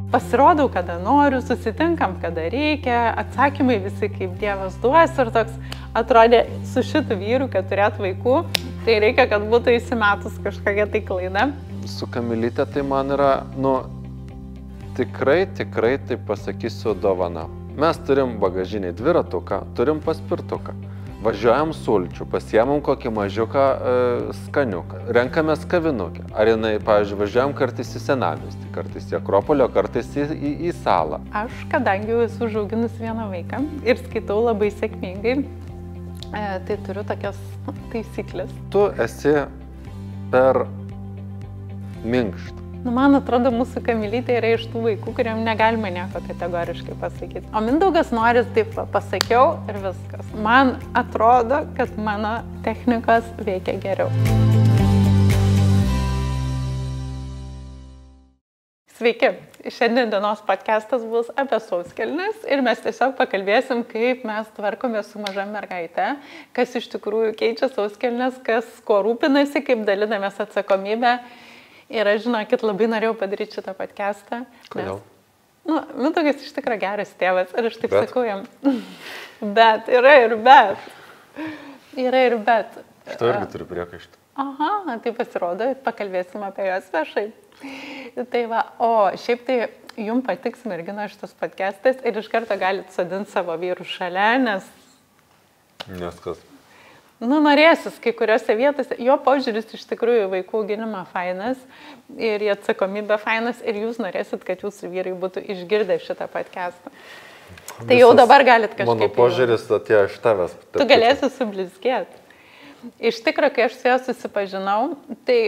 Pasirodau, kada noriu, susitinkam, kada reikia, atsakymai visi kaip Dievas duos ir toks atrodė su šitu vyru, kad turėtų vaikų, tai reikia, kad būtų įsimetus kažkokia tai klaida. Su Kamilyte tai man yra, tikrai, tai pasakysiu dovana. Mes turim bagažinį dviratuką, turim paspirtuką. Važiuojam sulčių, pasiemam kokį mažiuką skaniuką, renkamės kavinukę. Ar jinai, pavyzdžiui, važiuojam kartais į Senamiestį, kartais į Akropolio, kartais į salą. Aš, kadangi jau esu užauginus vieną vaiką ir skaitau labai sėkmingai, tai turiu tokias taisyklės. Tu esi per minkštą. Man atrodo, mūsų Kamilytė yra iš tų vaikų, kuriam negalima nieko kategoriškai pasakyti. O Mindaugas nori, taip pasakiau ir viskas. Man atrodo, kad mano technikos veikia geriau. Sveiki, šiandien dienos podcastas bus apie sauskelnes ir mes tiesiog pakalbėsim, kaip mes tvarkome su maža mergaite, kas iš tikrųjų keičia sauskelnes, kas kuo rūpinasi, kaip dalinamės atsakomybę. Ir aš, žinokit, labai norėjau padaryti šitą podcastą. Kodėl? Mindaugas iš tikrųjų geras tėvas ir aš taip sakau jam. Bet, yra ir bet. Šitą irgi turiu priekaištą. Aha, tai pasirodo, pakalbėsim apie juos viešai. Tai va, o šiaip tai jums patiks mergina šitas podcastas ir iš karto galite sodinti savo vyrų šalia, nes kas? Norėsis kai kuriuose vietose, jo požiūris iš tikrųjų vaikų auginimą fainas ir į atsakomybę fainas ir jūs norėsit, kad jūsų vyrai būtų išgirdę šitą podcastą. Tai jau dabar galit kažkaip... Mano požiūris atėjo iš tavęs. Tu galėsi sublizgėti. Iš tikrųjų, kai aš su juo susipažinau, tai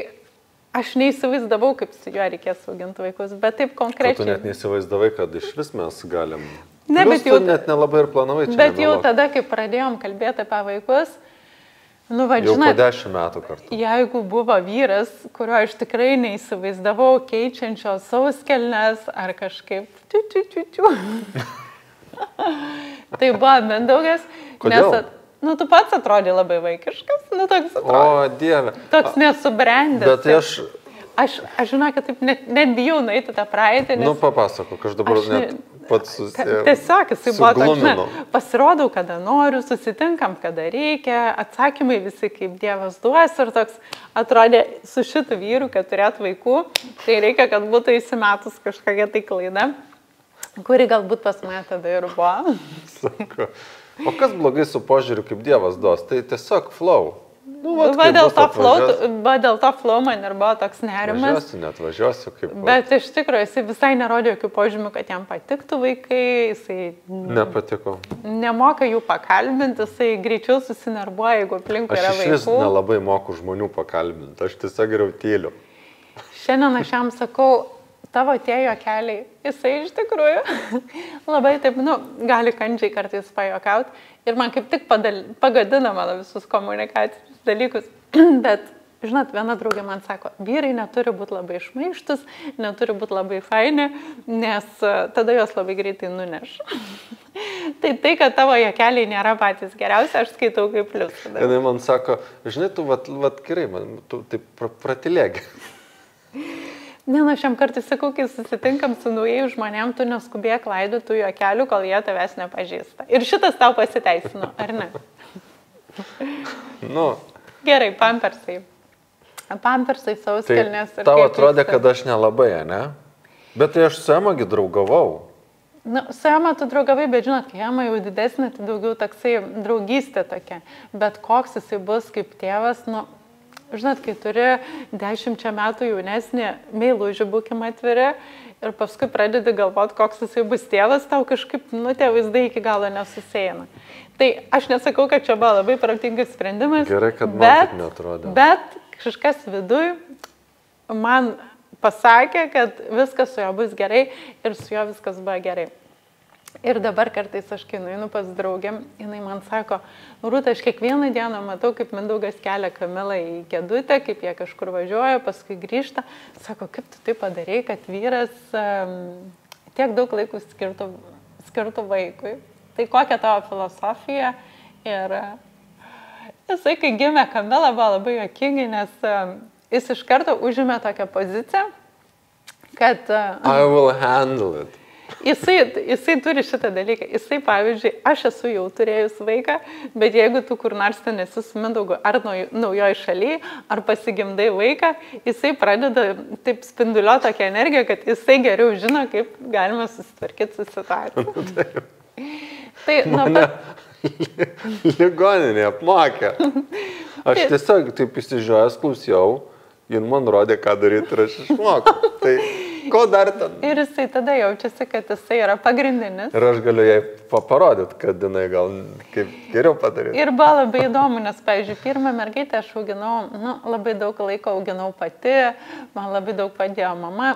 aš neįsivaizdavau, kaip su juo reikės auginti vaikus, bet taip konkrečiai... Tu net neįsivaizdavai, kad iš vis mes galim... Ne, bet jau... net nelabai ir planavai čia. Bet jau tada, kai pradėjom kalbėti apie vaikus, jau po 10 metų kartu. Jeigu buvo vyras, kurio aš tikrai neįsivaizdavau keičiančios sauskelnes ar kažkaip tai buvo Mindaugas. Kodėl? Nes, tu pats atrodė labai vaikiškas, toks atrodė. O, Dieve. Toks nesubrendęs. Bet aš žinau, kad taip net bijau nueiti tą praeitį. Papasakok, aš dabar net pats tiesiog jisai buvo toks, pasirodau, kada noriu, susitinkam, kada reikia, atsakymai visi kaip Dievas duos ir toks atrodė su šitu vyru, kad turėtų vaikų, tai reikia, kad būtų įsimetus kažkokia tai klaida, kuri galbūt pas mane tada ir buvo. O kas blogai su požiūriu kaip Dievas duos? Tai tiesiog flow. Dėl to flow man ir buvo toks nerimas. Važiuosiu kaip... Bet iš tikrųjų, jisai visai nerodė jokių požymių, kad jam patiktų vaikai, jisai... Nepatiko. Nemoka jų pakalbinti, jisai greičiau susinervuoja, jeigu aplinkui yra vaikų. Aš iš vis nelabai moku žmonių pakalbinti, aš tiesiog geriau tyliu. Šiandien aš jam sakau, tavo tie juokeliai, jisai iš tikrųjų labai taip, gali kandžiai kartais pajokauti. Ir man kaip tik pagadina mano visus komunikacijos dalykus. Bet, žinot, viena draugė man sako, vyrai neturi būti labai šmaištus, neturi būti labai faini, nes tada jos labai greitai nuneš. Tai, kad tavo juokeliai nėra patys geriausi, aš skaitau kaip plius. Ir man sako, žinai, tu gerai, tu taip pratilėgi. Ne, aš jam kartais sakau, kai susitinkam su naujai žmonėm, tu neskubėk laidotų juokelių, kol jie tavęs nepažįsta. Ir šitas tau pasiteisino, ar ne? Gerai, pampersai. Pampersai, sauskelnės. Tai tau atrodė, kad aš nelabai, ne? Bet tai aš su Emagi draugavau. Su Ema tu draugavai, bet žinot, kai Ema jau didesnė, tai daugiau toksai draugystė tokia. Bet koks jisai bus kaip tėvas, žinot, kai turi 10 metų jaunesnį, meilužį būkim atviri ir paskui pradedi galvoti, koks jisai bus tėvas, tau kažkaip, tie vaizdai iki galo nesusieina. Tai aš nesakau, kad čia buvo labai protingas sprendimas. Gerai, kad man taip neatrodė. Bet kažkas viduj man pasakė, kad viskas su juo bus gerai ir su juo viskas buvo gerai. Ir dabar kartais aš, kai nueinu pas draugėm, jinai man sako, Rūta, aš kiekvieną dieną matau, kaip Mindaugas kelia Kamilą į kėdutę, kaip jie kažkur važiuoja, paskui grįžta. Sako, kaip tu tai padarei, kad vyras tiek daug laiko skirtų vaikui. Tai kokia tavo filosofija? Ir jisai, kai gimė Kamila, buvo labai juokingai, nes jis iš karto užėmė tokią poziciją, kad I will handle it. Jisai turi šitą dalyką. Jisai, pavyzdžiui, aš esu jau turėjus vaiką, bet jeigu tu kur nors ten esi su Mindaugu ar naujoj šalyje, ar pasigimdai vaiką, jisai pradeda taip spinduliuoti tokią energiją, kad jisai geriau žino, kaip galima susitvarkyti su situacija. Tai, Mane ligoninė apmokė. Aš tiesiog taip įsižiojęs klausiau, jin man rodė, ką daryti ir aš išmokau. Tai ko dar ten? Ir jisai tada jaučiasi, kad jisai yra pagrindinis. Ir aš galiu jai parodyti, kad jinai gal kaip geriau padaryti. Ir buvo labai įdomu, nes, pavyzdžiui, pirmą mergaitę aš auginau, labai daug laiko auginau pati, man labai daug padėjo mama,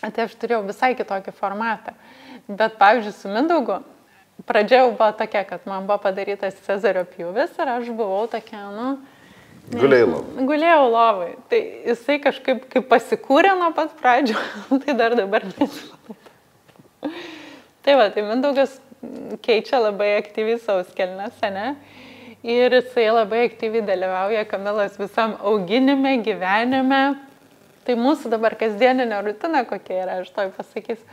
tai aš turėjau visai kitokį formatą. Bet, pavyzdžiui, su Mindaugu, pradžia jau buvo tokia, kad man buvo padarytas Cezario pjūvis ir aš buvau tokia, Gulėjau lovai. Tai jisai kažkaip kaip pasikūrė nuo pat pradžio, tai dar dabar nežinau. Tai va, tai Mindaugas keičia labai aktyviai savo skelnes, ne? Ir jisai labai aktyviai dalyvauja Kamilos visam auginime, gyvenime. Tai mūsų dabar kasdieninė rutina kokia yra, aš to pasakysiu.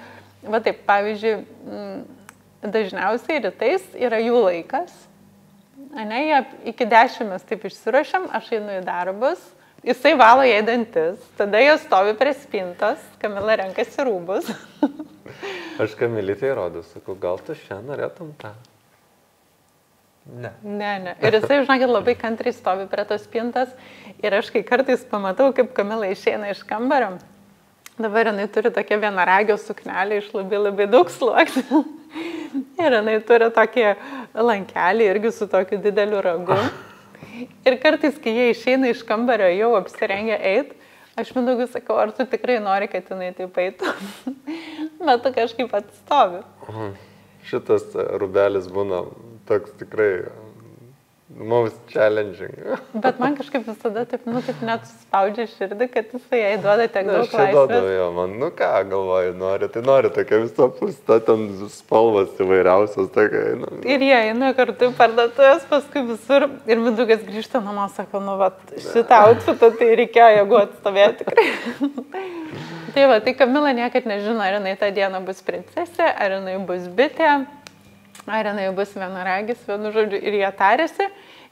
Va taip, pavyzdžiui, dažniausiai rytais yra jų laikas. Ne, jie iki 10 mes taip išsiruošiam, aš einu į darbus, jisai valo jai dantis, tada jie stovi prie spintos, Kamila renkasi rūbus. Aš Kamilytei rodau, sakau, gal tu šiandien norėtum tą? Ne. Ne. Ir jisai, žinokit, labai kantriai stovi prie tos spintos ir aš kai kartais pamatau, kaip Kamila išeina iš kambario. Dabar jinai turi tokią vienaragio suknelę iš labai daug sluoksnių. Ir jinai turi tokį lankelį irgi su tokiu dideliu ragu. Ir kartais, kai jie išeina iš kambario, jau apsirengia eit, aš Mindaugui sakau, ar tu tikrai nori, kad jinai taip eitų? Bet tu kažkaip atstovi. Šitas rūbelis būna toks tikrai most challenging. Bet man kažkaip visada taip net spaudžia širdį, kad jisai jai duoda tiek daug laisvės. Aš duodu jo, man, ką galvoju, tai nori tokia viso pusta, ten spalvas įvairiausios. Tokia, Ir jie eina kartu į parduotuvės, paskui visur. Ir Mindaugas grįžta namo, sako, šitą outfitą tai reikėjo jėgų atstovėti tikrai. Tai Kamila niekad nežino, ar jinai tą dieną bus princesė, ar jinai bus bitė. Ar jinai bus vienaragis, vienu žodžiu, ir jie tarėsi.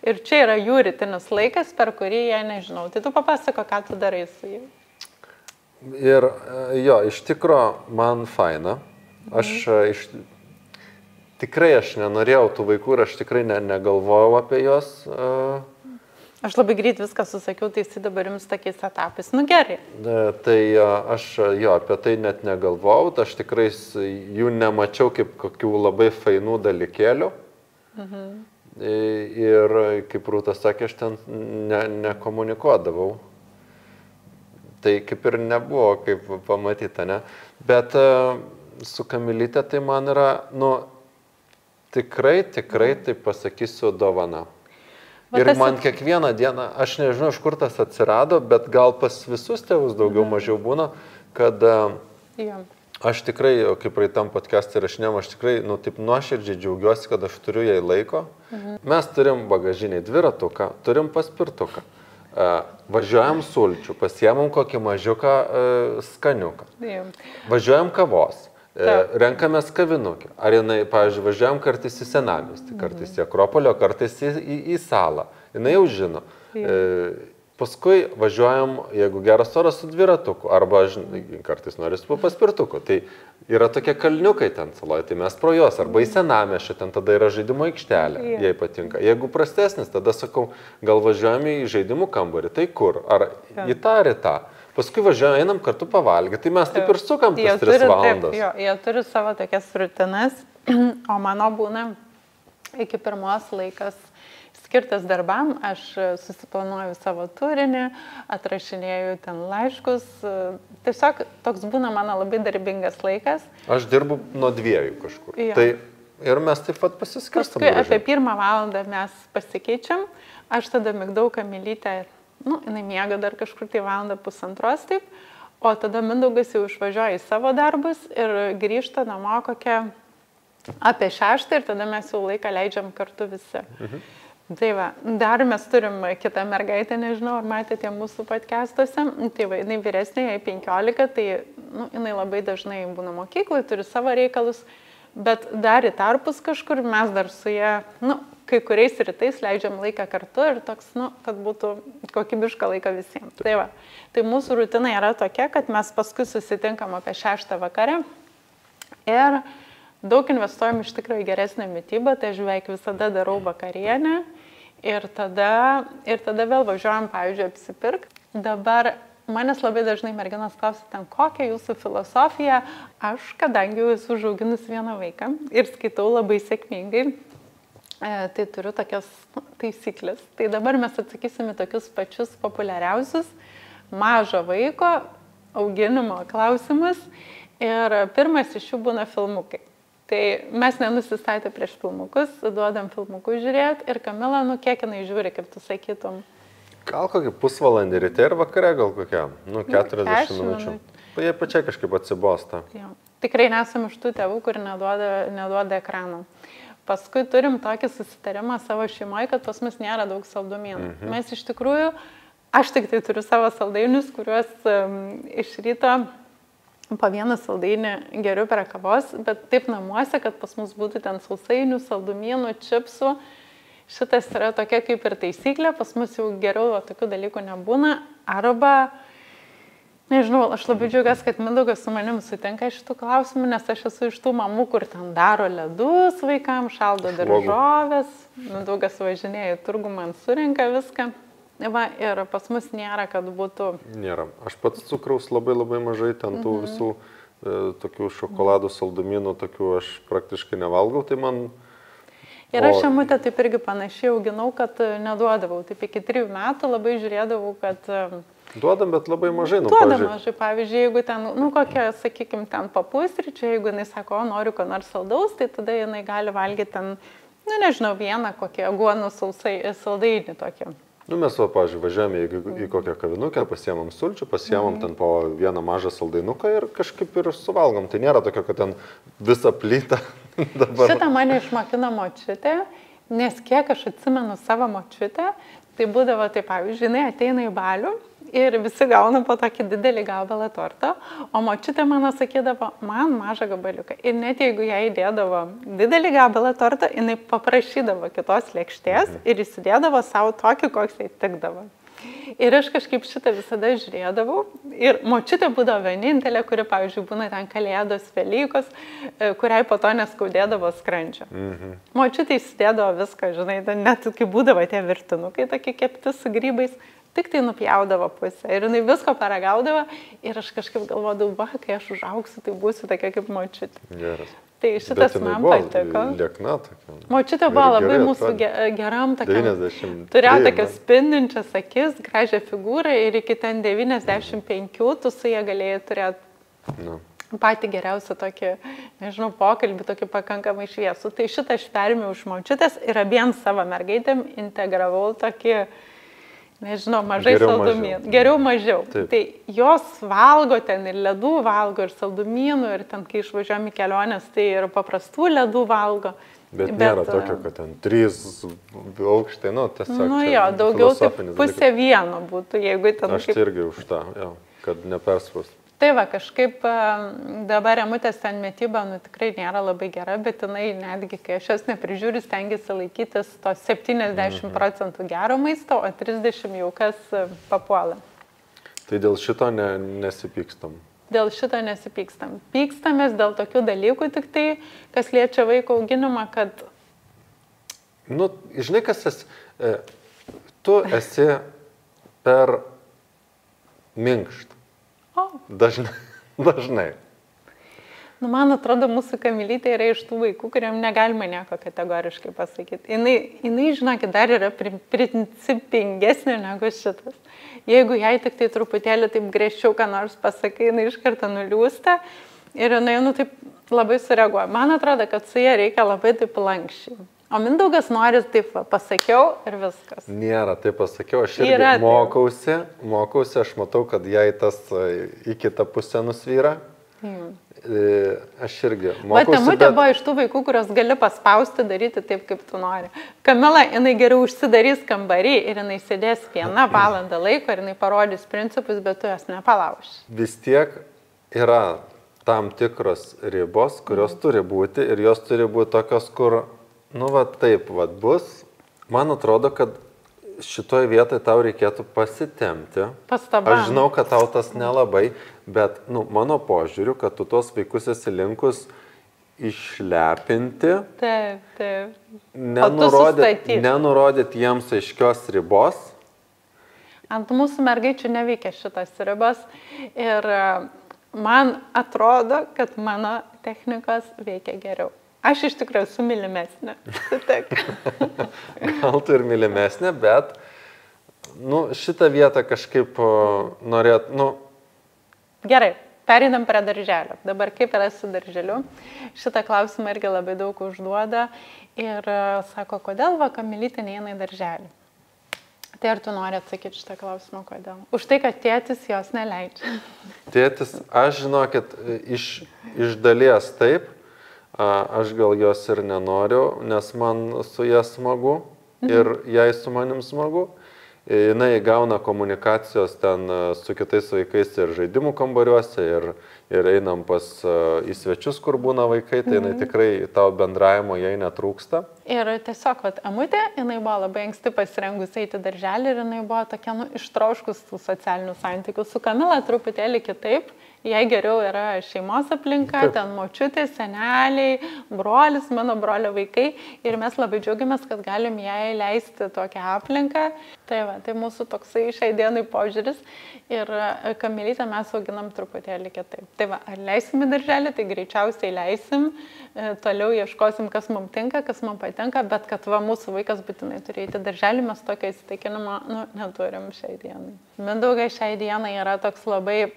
Ir čia yra jų rytinis laikas, per kurį jie nežinau. Tai tu papasako, ką tu darai su jais. Ir jo, iš tikro, man faina. Tikrai aš nenorėjau tų vaikų ir aš tikrai negalvojau apie juos. Aš labai greit viską susakiau, tai jis dabar jums tokiais etapais. Gerai. Tai aš apie tai net negalvojau, aš tikrai jų nemačiau kaip kokių labai fainų dalykėlių. Ir kaip Rūta sakė, aš ten nekomunikuodavau. Tai kaip ir nebuvo, kaip pamatyta, ne? Bet su Kamilyte tai man yra, tikrai, tai pasakysiu, dovana. Ir man kiekvieną dieną, aš nežinau, iš kur tas atsirado, bet gal pas visus tėvus daugiau mažiau būna, kad aš tikrai, kaip praeitam podcast'e rašinėjom, aš tikrai, taip nuoširdžiai džiaugiuosi, kad aš turiu jai laiko. Mes turim bagažinį dviratuką, turim paspirtuką, važiuojam sulčių, pasiemam kokį mažiuką skaniuką, važiuojam kavos. Renkamės kavinukę. Ar jinai, pavyzdžiui, važiuojam kartais į senamiestį, kartais į Akropolio, kartais į salą. Jinai jau žino. Paskui važiuojam, jeigu geras oras, su dviratuku, arba kartais nori su paspirtuku. Tai yra tokie kalniukai ten saloje, tai mes pro juos, arba į senamiestį, ten tada yra žaidimo aikštelė, jai patinka. Jeigu prastesnis, tada sakau, gal važiuojam į žaidimų kambarį, tai kur? Ar į tą ar į tą? Paskui važiuojam, einam kartu pavalgyti, tai mes taip ir sukam tas 3 valandas. Jie turi savo tokias rutinas, o mano būna iki pirmos laikas skirtas darbam, aš susiplanuoju savo turinį, atrašinėju ten laiškus, tiesiog toks būna mano labai darbingas laikas. Aš dirbu nuo 2 kažkur, tai ir mes taip pat pasiskirstam. Paskui apie 1 valandą mes pasikeičiam, aš tada migdau Kamilytę. Jinai miega dar kažkur tai 1:30 taip, o tada Mindaugas jau išvažiuoja į savo darbus ir grįžta namo kokią apie 6 ir tada mes jau laiką leidžiam kartu visi. Tai va, dar mes turim kitą mergaitę, nežinau, ar matėte mūsų podcastuose, tai va, jinai vyresnė, jai 15, tai jinai labai dažnai būna mokyklai, turi savo reikalus, bet dar į tarpus kažkur mes dar su ją, kai kuriais rytais leidžiam laiką kartu ir toks, kad būtų kokybišką laiką visiems. Tai mūsų rutina yra tokia, kad mes paskui susitinkam apie 6 vakare ir daug investuojam iš tikrųjų į geresnę mitybą, tai aš beveik visada darau vakarienę ir tada vėl važiuojam, pavyzdžiui, apsipirkti. Dabar manęs labai dažnai merginos klausia ten, kokia jūsų filosofija. Aš, kadangi jau esu užauginus vieną vaiką ir skaitau labai sėkmingai, tai turiu tokias taisyklės. Tai dabar mes atsakysime tokius pačius populiariausius mažo vaiko auginimo klausimus ir pirmas iš jų būna filmukai. Tai mes nenusistatę prieš filmukus, duodam filmukus žiūrėti ir Kamila, kiek jinai žiūri, kaip tu sakytum. Gal kokį pusvalandį ryte ir vakare, gal kokią, 40 minučių. Jie pačiai kažkaip atsibosta. Tikrai nesam iš tų tėvų, kur neduoda ekranų. Paskui turim tokį susitarimą savo šeimoje, kad pas mus nėra daug saldumynų. Mes iš tikrųjų, aš tik tai turiu savo saldainius, kuriuos iš ryto po vieną saldainį geriu prie kavos, bet taip namuose, kad pas mus būtų ten sausainių, saldumynų, čipsų. Šitas yra tokia kaip ir taisyklė, pas mus jau geriau tokių dalykų nebūna. Arba, nežinau, aš labai džiaugiuosi, kad Mindaugas su manim sutinka šitų klausimų, nes aš esu iš tų mamų, kur ten daro ledus vaikams, šaldo daržovės. Mindaugas važinėja į turgų, man surinka viską. Ir pas mus nėra, kad būtų... Nėra. Aš pats cukraus labai mažai, ten tų visų tokių šokoladų, saldumynų, tokių aš praktiškai nevalgau, tai man... Ir aš šamutę taip irgi panašiai auginau, kad neduodavau. Taip iki 3 metų labai žiūrėdavau, kad... Duodam, bet labai mažai. Duodam mažai. Pavyzdžiui, jeigu ten, kokia, sakykime, ten papusryčiai, jeigu jinai sako, noriu ko nors saldaus, tai tada jinai gali valgyti ten, nežinau, vieną kokį aguonų saldainį tokį. Mes, pavyzdžiui, važiuojame į kokią kavinukę, pasiemam sulčių, pasiemam ten po vieną mažą saldainuką ir kažkaip ir suvalgom. Tai nėra tokio, kad ten visą plytą dabar. Šitą mane išmokino močiutė, nes kiek aš atsimenu savo močiutę, tai būdavo, tai pavyzdžiui, jinai ateina į balių ir visi gauna po tokį didelį gabalą torto, o močiutė mano sakydavo, man mažą gabaliuką. Ir net jeigu jai įdėdavo didelį gabalą torto, jinai paprašydavo kitos lėkštės ir įsidėdavo savo tokį, koks jai tikdavo. Ir aš kažkaip šitą visada žiūrėdavau ir močiutė būdavo vienintelė, kuri, pavyzdžiui, būna ten Kalėdos, Velykos, kuriai po to neskaudėdavo skrandžio. Močiutė įsidėdavo viską, žinai, net kai būdavo tie virtinukai, tokie kepti su grybais, tik tai nupjaudavo pusę ir jinai visko paragaudavo ir aš kažkaip galvodavau, kai aš užaugsiu, tai būsiu tokia kaip močiutė. Geras. Tai šitas man patiko. Liekna tokia. Močiutė buvo labai mūsų geram tokiam. Turėjo tokias spindinčias akis, gražią figūrą ir iki ten 95 tu su jie galėjai turėti patį geriausią tokį, nežinau, pokalbį, tokį pakankamai šviesų. Tai šitą aš perėmiau iš močiutės ir abiem savo mergaitėm integravau tokį, nežinau, mažai saldumynų. Geriau mažiau. Taip. Tai jos valgo ten ir ledų valgo, ir saldumynų, ir ten, kai išvažiuojam į kelionės, tai ir paprastų ledų valgo. Bet nėra tokio, kad ten 3 aukštai, tiesiog. Daugiau taip pusė vieno būtų, jeigu ten... Aš irgi už tą, kad neperspaust. Tai va, kažkaip dabar Emutės ten mityba, tikrai nėra labai gera, bet jinai netgi, kai aš jos neprižiūriu, stengiasi laikytis to 70% gero maisto, o 30% jau kas papuola. Tai dėl šito nesipykstam? Dėl šito nesipykstam. Pykstamės dėl tokių dalykų tik tai, kas liečia vaiko auginimą, kad... Žinai, kas esi, tu esi per minkštą. Dažnai. Man atrodo, mūsų Kamilytė yra iš tų vaikų, kuriam negalima nieko kategoriškai pasakyti. Jinai, žinokit, dar yra principingesnė negu šitas. Jeigu jai tik tai truputėlį taip griežčiau, ką nors pasakai, jinai iš karto nuliūsta ir jinai, taip labai sureaguoja. Man atrodo, kad su jie reikia labai taip lankščiai. O Mindaugas nori taip pasakiau ir viskas. Nėra, taip pasakiau, aš irgi mokausi, aš matau, kad jai tas į kitą pusę nusvyra. Aš irgi mokausi. Bet Emutė buvo iš tų vaikų, kurios gali paspausti, daryti taip, kaip tu nori. Kamila, jinai geriau užsidarys kambarį ir jinai sėdės 1 valandą laiko ir jinai parodys principus, bet tu jos nepalauši. Vis tiek yra tam tikros ribos, kurios turi būti ir jos turi būti tokios, kur, nu, va, taip, va, bus. Man atrodo, kad šitoje vietoje tau reikėtų pasitemti. Pastaba. Aš žinau, kad tau tas nelabai, bet, nu, mano požiūriu, kad tu tos vaikus esi linkus išlepinti. Taip. Nenurodyti jiems aiškios ribos. Ant mūsų mergaičių neveikia šitas ribas ir man atrodo, kad mano technikos veikia geriau. Aš iš tikrųjų esu mylimesnė. Gal tu ir mylimesnė, bet nu, šitą vietą kažkaip norėt, nu. Gerai, pereinam prie darželio. Dabar kaip yra su darželiu? Šitą klausimą irgi labai daug užduoda ir sako, kodėl va Kamilytė neina į darželį? Tai ar tu nori atsakyti šitą klausimą, kodėl? Už tai, kad tėtis jos neleidžia. Tėtis, aš žinokit, iš dalies taip, aš gal jos ir nenoriu, nes man su ją smagu ir jai su manim smagu. Jinai gauna komunikacijos ten su kitais vaikais ir žaidimų kambariuose, ir einam į svečius, kur būna vaikai, tai jinai tikrai tau bendravimo jai netrūksta. Ir tiesiog, vat, Amutė, jinai buvo labai anksti pasirengusi eiti darželį ir jinai buvo tokia, nu, ištroškus tų socialinių santykių. Su Kamila truputėlį kitaip, jai geriau yra šeimos aplinka, taip. Ten močiutė, seneliai, brolis, mano brolio vaikai ir mes labai džiaugiamės, kad galim jai leisti tokią aplinką. Tai va, tai mūsų toksai šiai dienai požiūris ir Kamilytę mes auginam truputėlį kitaip. Tai va, ar leisim į darželį, tai greičiausiai leisim, toliau ieškosim, kas mums tinka, kas mums patinka, bet kad va, mūsų vaikas būtinai turi eiti darželį, mes tokio įsitikinimo neturim šiai dienai. Mindaugas šiai dienai yra toks labai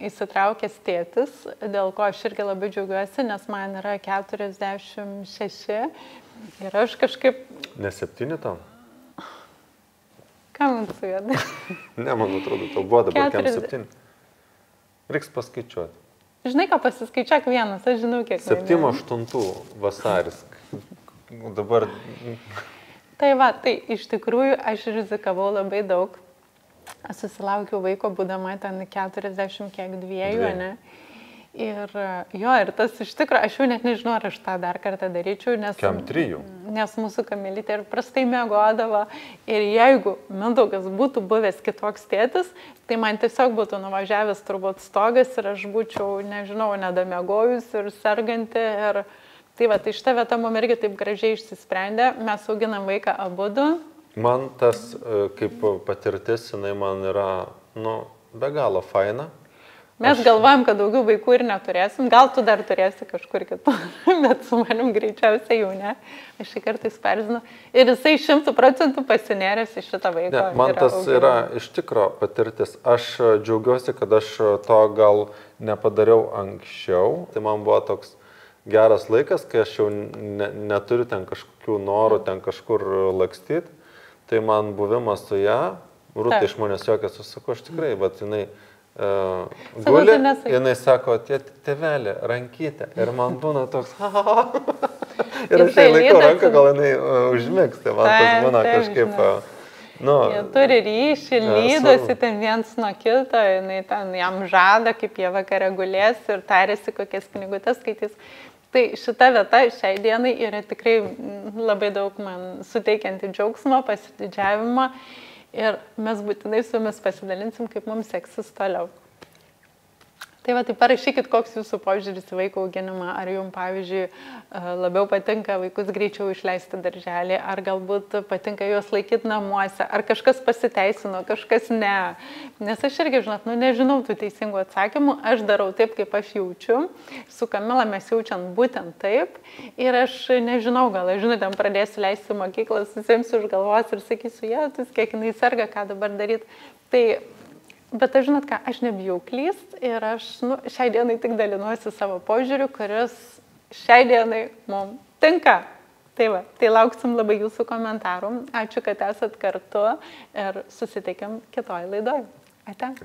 įsitraukęs tėtis, dėl ko aš irgi labai džiaugiuosi, nes man yra 46 ir aš kažkaip... Ne 7 tau? Ką man su juo? Ne, man atrodo, tau buvo dabar 7. Reiks paskaičiuoti. Žinai, ką pasiskaičiak vienas, aš žinau, kiek. 7-8 vasaris. Dabar... Tai va, tai iš tikrųjų aš rizikavau labai daug. Aš susilaukiau vaiko, būdama ten 40 kiek 2, ne? Ir jo, ir tas iš tikrųjų, aš jau net nežinau, ar aš tą dar kartą daryčiau, nes... Kiam 3. Nes mūsų Kamilytė ir prastai miegodavo. Ir jeigu Mindaugas būtų buvęs kitoks tėtis, tai man tiesiog būtų nuvažiavęs turbūt stogas ir aš būčiau, nežinau, nedamiegojus ir serganti. Ir... Tai va, tai šitą vietą mums irgi taip gražiai išsisprendė. Mes auginam vaiką abudu. Man tas kaip patirtis, jinai man yra, nu, be galo faina. Mes galvojam, kad daugiau vaikų ir neturėsim. Gal tu dar turėsi kažkur kitur, bet su manim greičiausiai jau ne. Aš šį kartais perzinu. Ir jisai 100% pasinėręs į šitą vaiką. Ne, man tas yra iš tikro patirtis. Aš džiaugiuosi, kad aš to gal nepadariau anksčiau. Tai man buvo toks geras laikas, kai aš jau neturiu ten kažkokių norų ten kažkur lakstyti. Tai man buvimas su ją, Rūta iš manęs juokiasi, aš sakau, aš tikrai, bet jinai guli, jinai sako, tėvelė, rankytė. Ir man būna toks, ir aš jai laikau ranką, gal jinai užmigs, tai man tas būna kažkaip, nu. Jie turi ryšį, lydosi ten viens nuo kito, jinai ten jam žada, kaip jie vakare gulės ir tarėsi, kokias knygutes skaitys. Tai šita vieta šiai dienai yra tikrai labai daug man suteikianti džiaugsmo, pasididžiavimo. Ir mes būtinai su jumis pasidalinsim, kaip mums seksis toliau. Tai va, tai parašykit, koks jūsų požiūris į vaiko auginimą. Ar jums, pavyzdžiui, labiau patinka vaikus greičiau išleisti darželį, ar galbūt patinka juos laikyti namuose, ar kažkas pasiteisino, kažkas ne. Nes aš irgi, žinot, nežinau tų teisingų atsakymų, aš darau taip, kaip aš jaučiu. Su Kamila mes jaučiam būtent taip. Ir aš nežinau, gal aš, žinot, ten pradėsiu leisti mokyklą, susimsiu už galvos ir sakysiu, jėtus, kiek jinai serga, ką dabar daryti. Tai bet aš, žinot ką, aš nebijau klyst ir aš šiai dienai tik dalinuosi savo požiūriu, kuris šiai dienai mums tinka. Tai va, tai lauksim labai jūsų komentarų. Ačiū, kad esat kartu ir susitikim kitoj laidoj. Ate.